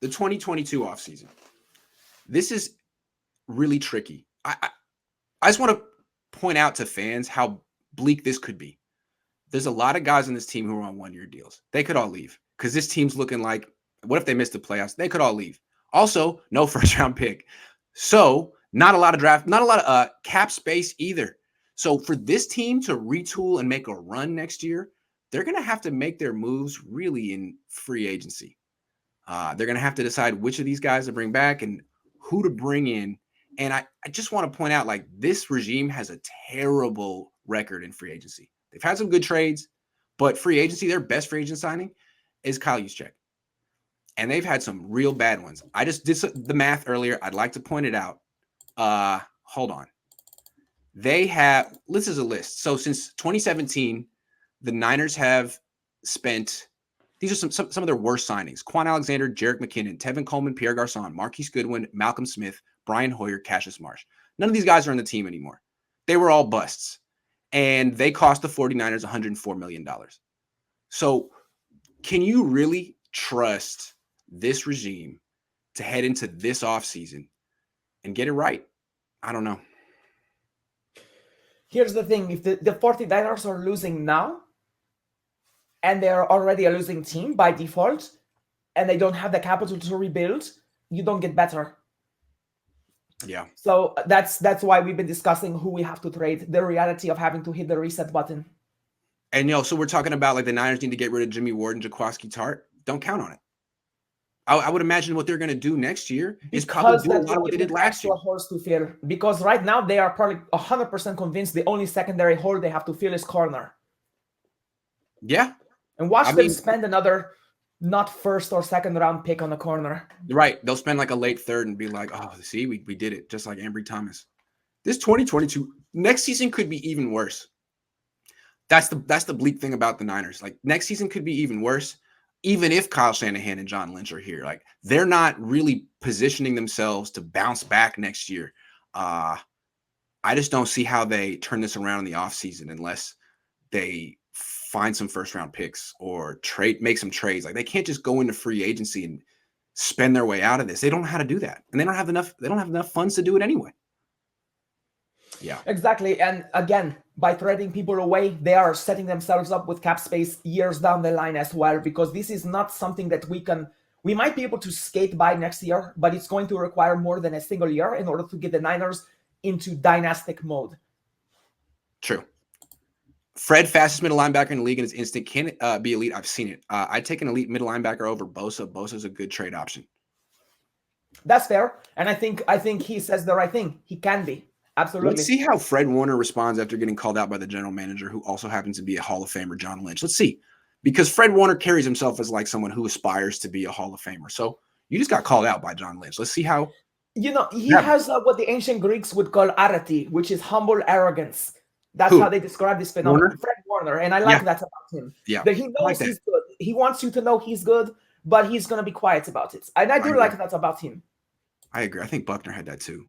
the 2022 offseason. This is really tricky. I just want to point out to fans how bleak this could be. There's a lot of guys on this team who are on one-year deals. They could all leave because this team's looking like, what if they missed the playoffs? They could all leave. Also, no first-round pick. So not a lot of cap space either. So for this team to retool and make a run next year, they're going to have to make their moves really in free agency. They're going to have to decide which of these guys to bring back and who to bring in. And I just want to point out, like, this regime has a terrible record in free agency. They've had some good trades, but free agency, their best free agent signing is Kyle Juszczyk. And they've had some real bad ones. I just did the math earlier. I'd like to point it out. Hold on. This is a list. So since 2017, the Niners have spent, these are some of their worst signings: Quan Alexander, Jerick McKinnon, Tevin Coleman, Pierre Garçon, Marquise Goodwin, Malcolm Smith, Brian Hoyer, Cassius Marsh. None of these guys are on the team anymore. They were all busts. And they cost the 49ers $104 million. So can you really trust this regime to head into this offseason and get it right? I don't know. Here's the thing. If the 49ers are losing now, and they're already a losing team by default, and they don't have the capital to rebuild, you don't get better. Yeah. So that's why we've been discussing who we have to trade, the reality of having to hit the reset button. And, so we're talking about, like, the Niners need to get rid of Jimmy Ward and Jaquiski Tartt. Don't count on it. I would imagine what they're going to do next year is probably do a lot of what they did last year. Holes to fill, because right now they are probably 100% convinced the only secondary hole they have to fill is corner. Yeah. And watch them spend another not first or second round pick on the corner. Right. They'll spend like a late third and be like, oh, see, we did it, just like Ambry Thomas. This 2022, next season could be even worse. That's the bleak thing about the Niners. Like, next season could be even worse, even if Kyle Shanahan and John Lynch are here. Like, they're not really positioning themselves to bounce back next year. I just don't see how they turn this around in the offseason unless they find some first-round picks or make some trades. Like, they can't just go into free agency and spend their way out of this. They don't know how to do that, and they don't have enough funds to do it anyway. Yeah, exactly. And again, by trading people away, they are setting themselves up with cap space years down the line as well, because this is not something that we might be able to skate by next year, but it's going to require more than a single year in order to get the Niners into dynastic mode. True. Fred, fastest middle linebacker in the league in his instinct, can be elite. I've seen it. I'd take an elite middle linebacker over Bosa. Bosa's a good trade option. That's fair. And I think he says the right thing. He can be. Absolutely. Let's see how Fred Warner responds after getting called out by the general manager, who also happens to be a Hall of Famer, John Lynch. Let's see. Because Fred Warner carries himself as like someone who aspires to be a Hall of Famer. So you just got called out by John Lynch. Let's see how. He has what the ancient Greeks would call arete, which is humble arrogance. That's how they describe this phenomenon. Fred Warner. And I like that about him. Yeah. That he knows he's good. He wants you to know he's good, but he's going to be quiet about it. And I do like that about him. I agree. I think Buckner had that too.